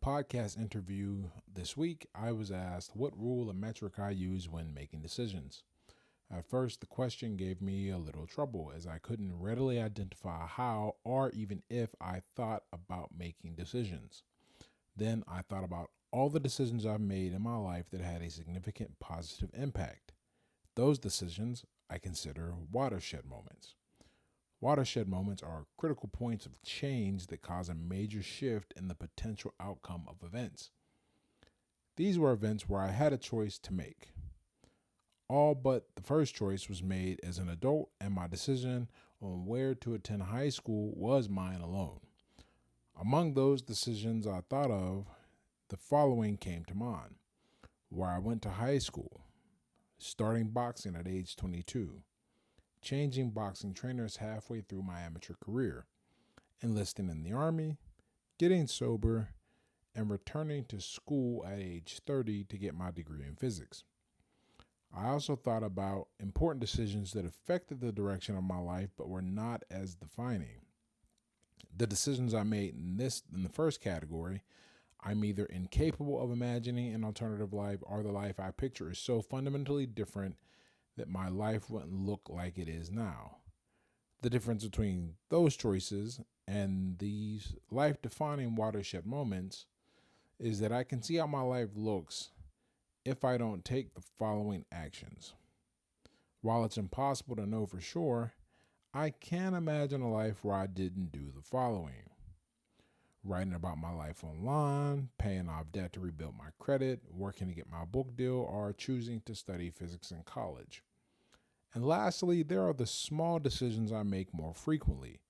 podcast interview this week, I was asked what rule or metric I use when making decisions. At first, the question gave me a little trouble as I couldn't readily identify how or even if I thought about making decisions. Then I thought about all the decisions I've made in my life that had a significant positive impact. Those decisions I consider watershed moments. Watershed moments are critical points of change that cause a major shift in the potential outcome of events. These were events where I had a choice to make. All but the first choice was made as an adult, and my decision on where to attend high school was mine alone. Among those decisions I thought of, the following came to mind: where I went to high school, starting boxing at age 22, changing boxing trainers halfway through my amateur career, enlisting in the Army, getting sober, and returning to school at age 30 to get my degree in physics. I also thought about important decisions that affected the direction of my life but were not as defining. The decisions I made in the first category, I'm either incapable of imagining an alternative life or the life I picture is so fundamentally different that my life wouldn't look like it is now. The difference between those choices and these life defining watershed moments is that I can see how my life looks if I don't take the following actions. While it's impossible to know for sure, I can imagine a life where I didn't do the following: writing about my life online, paying off debt to rebuild my credit, working to get my book deal, or choosing to study physics in college. And lastly, there are the small decisions I make more frequently.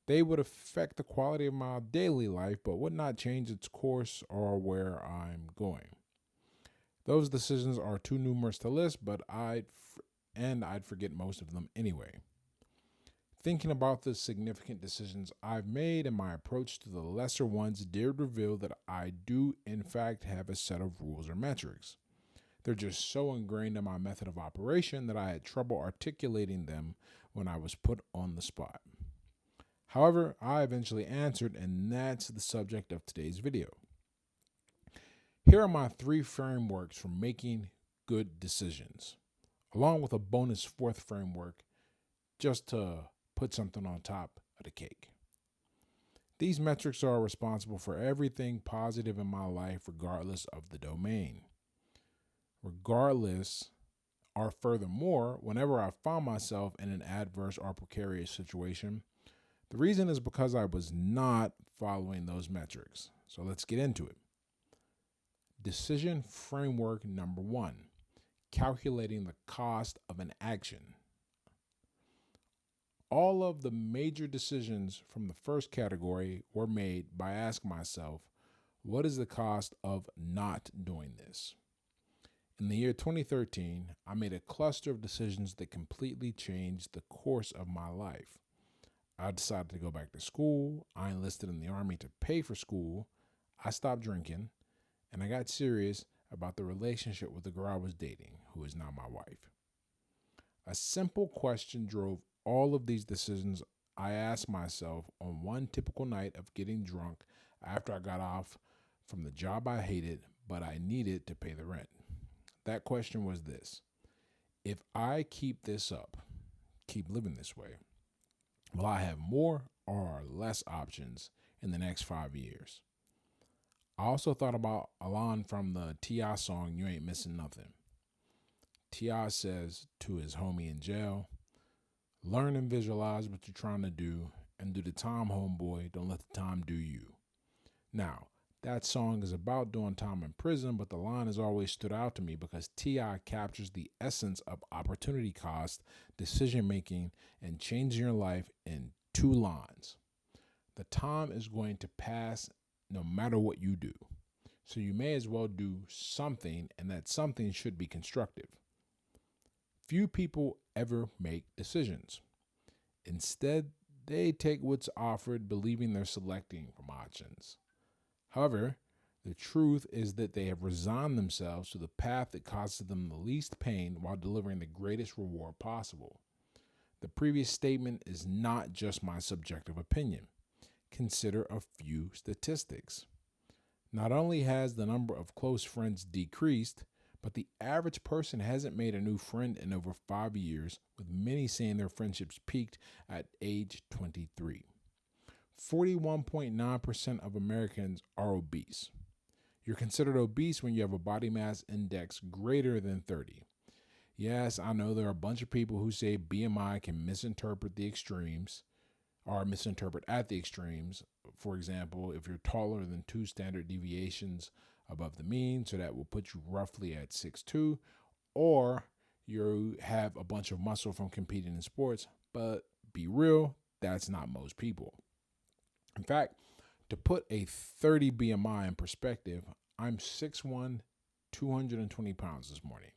They would affect the quality of my daily life, but would not change its course or where I'm going. Those decisions are too numerous to list, but I'd forget most of them anyway. Thinking about the significant decisions I've made and my approach to the lesser ones did reveal that I do in fact have a set of rules or metrics. They're just so ingrained in my method of operation that I had trouble articulating them when I was put on the spot. However, I eventually answered, and that's the subject of today's video. Here are my 3 frameworks for making good decisions, along with a bonus 4th framework just to put something on top of the cake. These metrics are responsible for everything positive in my life, regardless of the domain. Furthermore, whenever I found myself in an adverse or precarious situation, the reason is because I was not following those metrics. So let's get into it. Decision framework number 1, calculating the cost of an action. All of the major decisions from the first category were made by asking myself, what is the cost of not doing this? In the year 2013, I made a cluster of decisions that completely changed the course of my life. I decided to go back to school, I enlisted in the Army to pay for school, I stopped drinking, and I got serious about the relationship with the girl I was dating, who is now my wife. A simple question drove all of these decisions I asked myself on one typical night of getting drunk after I got off from the job I hated, but I needed to pay the rent. That question was this: if I keep this up, keep living this way, will I have more or less options in the next 5 years? I also thought about a line from the T.I. song, You Ain't Missing Nothing. T.I. says to his homie in jail, learn and visualize what you're trying to do and do the time, homeboy. Don't let the time do you. Now, that song is about doing time in prison, but the line has always stood out to me because T.I. captures the essence of opportunity cost, decision making, and changing your life in 2 lines. The time is going to pass no matter what you do. So you may as well do something, and that something should be constructive. Few people ever make decisions. Instead, they take what's offered, believing they're selecting from options. However, the truth is that they have resigned themselves to the path that causes them the least pain while delivering the greatest reward possible. The previous statement is not just my subjective opinion. Consider a few statistics. Not only has the number of close friends decreased, but the average person hasn't made a new friend in over 5 years, with many saying their friendships peaked at age 23. 41.9% of Americans are obese. You're considered obese when you have a body mass index greater than 30. Yes, I know there are a bunch of people who say BMI can misinterpret the extremes or misinterpret at the extremes. For example, if you're taller than 2 standard deviations above the mean, so that will put you roughly at 6'2", or you have a bunch of muscle from competing in sports, but be real, that's not most people. In fact, to put a 30 BMI in perspective, I'm 6'1", 220 pounds this morning.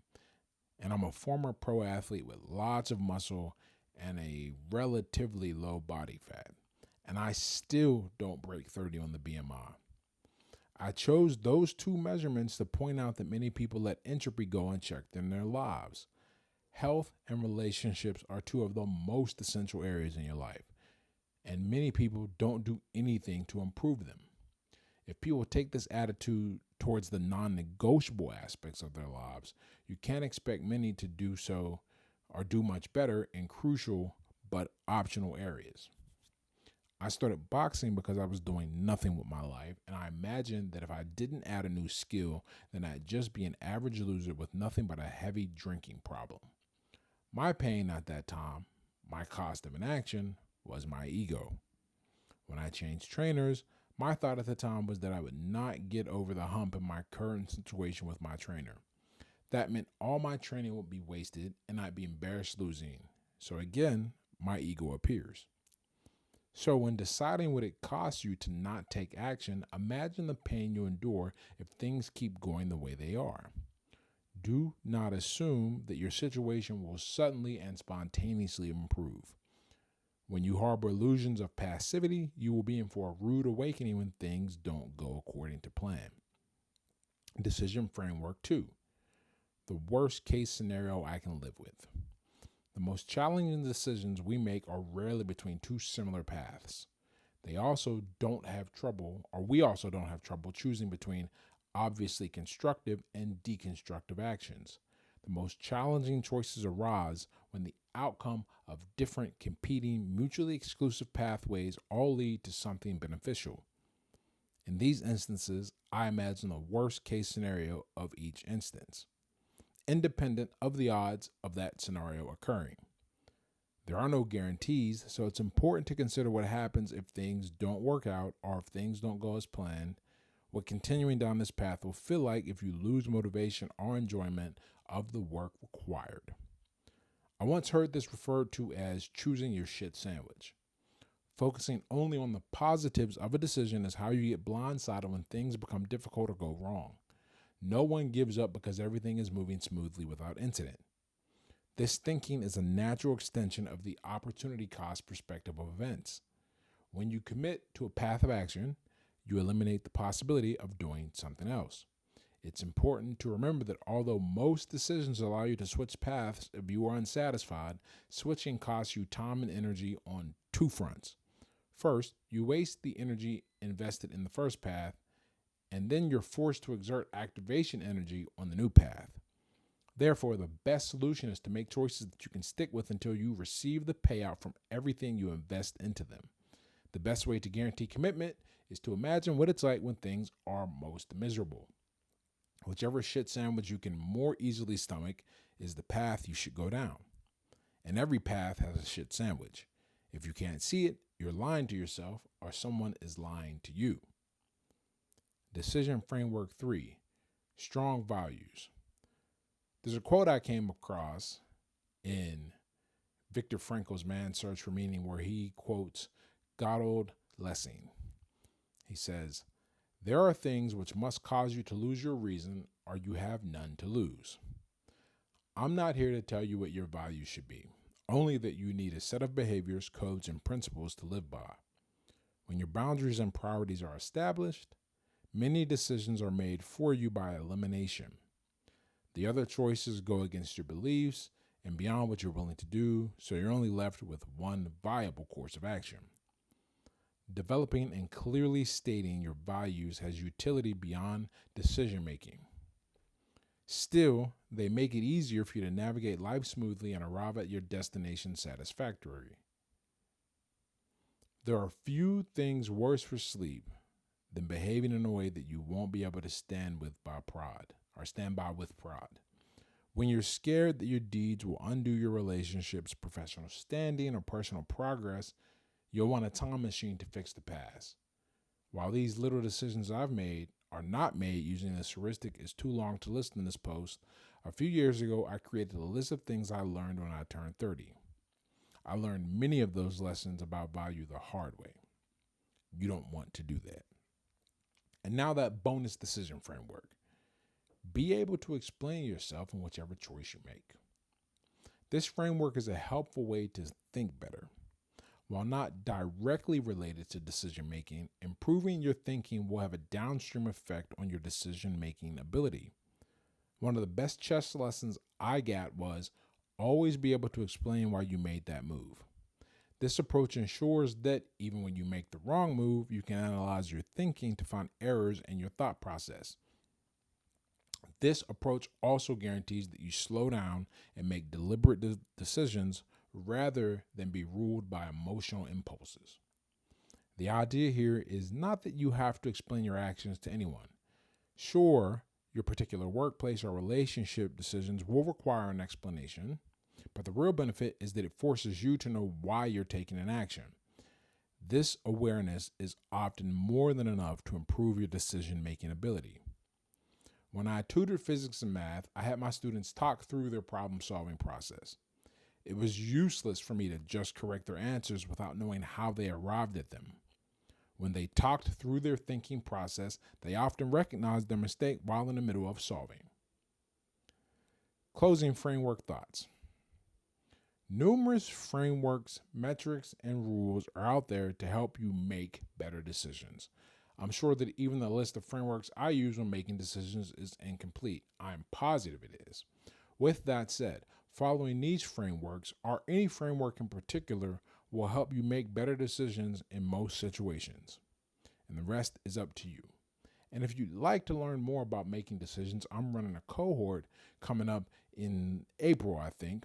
And I'm a former pro athlete with lots of muscle and a relatively low body fat. And I still don't break 30 on the BMI. I chose those two measurements to point out that many people let entropy go unchecked in their lives. Health and relationships are two of the most essential areas in your life, and many people don't do anything to improve them. If people take this attitude towards the non-negotiable aspects of their lives, you can't expect many to do so or do much better in crucial but optional areas. I started boxing because I was doing nothing with my life, and I imagined that if I didn't add a new skill, then I'd just be an average loser with nothing but a heavy drinking problem. My pain at that time, my cost of inaction, was my ego. When I changed trainers, my thought at the time was that I would not get over the hump in my current situation with my trainer. That meant all my training would be wasted and I'd be embarrassed losing. So again, my ego appears. So when deciding what it costs you to not take action, imagine the pain you endure if things keep going the way they are. Do not assume that your situation will suddenly and spontaneously improve. When you harbor illusions of passivity, you will be in for a rude awakening when things don't go according to plan. Decision framework 2. The worst case scenario I can live with. The most challenging decisions we make are rarely between two similar paths. We also don't have trouble choosing between obviously constructive and deconstructive actions. The most challenging choices arise when the outcome of different competing, mutually exclusive pathways all lead to something beneficial. In these instances, I imagine the worst case scenario of each instance, independent of the odds of that scenario occurring. There are no guarantees, so it's important to consider what happens if things don't work out or if things don't go as planned, what continuing down this path will feel like if you lose motivation or enjoyment of the work required. I once heard this referred to as choosing your shit sandwich. Focusing only on the positives of a decision is how you get blindsided when things become difficult or go wrong. No one gives up because everything is moving smoothly without incident. This thinking is a natural extension of the opportunity cost perspective of events. When you commit to a path of action, you eliminate the possibility of doing something else. It's important to remember that although most decisions allow you to switch paths if you are unsatisfied, switching costs you time and energy on two fronts. First, you waste the energy invested in the first path, and then you're forced to exert activation energy on the new path. Therefore, the best solution is to make choices that you can stick with until you receive the payout from everything you invest into them. The best way to guarantee commitment is to imagine what it's like when things are most miserable. Whichever shit sandwich you can more easily stomach is the path you should go down. And every path has a shit sandwich. If you can't see it, you're lying to yourself or someone is lying to you. Decision framework 3, strong values. There's a quote I came across in Viktor Frankl's Man's Search for Meaning where he quotes Gotthold Lessing. He says, "There are things which must cause you to lose your reason or you have none to lose." I'm not here to tell you what your values should be, only that you need a set of behaviors, codes, and principles to live by. When your boundaries and priorities are established, many decisions are made for you by elimination. The other choices go against your beliefs and beyond what you're willing to do, so you're only left with one viable course of action. Developing and clearly stating your values has utility beyond decision making. Still, they make it easier for you to navigate life smoothly and arrive at your destination satisfactorily. There are few things worse for sleep than behaving in a way that you won't be able to stand by with pride. When you're scared that your deeds will undo your relationships, professional standing, or personal progress, you'll want a time machine to fix the past. While these little decisions I've made are not made using this heuristic is too long to list in this post, a few years ago I created a list of things I learned when I turned 30. I learned many of those lessons about value the hard way. You don't want to do that. And now that bonus decision framework. Be able to explain yourself in whichever choice you make. This framework is a helpful way to think better. While not directly related to decision making, improving your thinking will have a downstream effect on your decision making ability. One of the best chess lessons I got was always be able to explain why you made that move. This approach ensures that even when you make the wrong move, you can analyze your thinking to find errors in your thought process. This approach also guarantees that you slow down and make deliberate decisions rather than be ruled by emotional impulses. The idea here is not that you have to explain your actions to anyone. Sure, your particular workplace or relationship decisions will require an explanation, but the real benefit is that it forces you to know why you're taking an action. This awareness is often more than enough to improve your decision-making ability. When I tutored physics and math, I had my students talk through their problem-solving process. It was useless for me to just correct their answers without knowing how they arrived at them. When they talked through their thinking process, they often recognized their mistake while in the middle of solving. Closing framework thoughts. Numerous frameworks, metrics, and rules are out there to help you make better decisions. I'm sure that even the list of frameworks I use when making decisions is incomplete. I'm positive it is. With that said, following these frameworks, or any framework in particular, will help you make better decisions in most situations. And the rest is up to you. And if you'd like to learn more about making decisions, I'm running a cohort coming up in April, I think,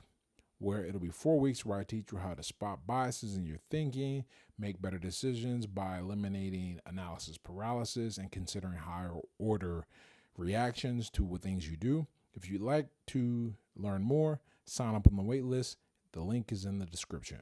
where it'll be 4 weeks where I teach you how to spot biases in your thinking, make better decisions by eliminating analysis paralysis and considering higher order reactions to what things you do. If you'd like to learn more, sign up on the wait list. The link is in the description.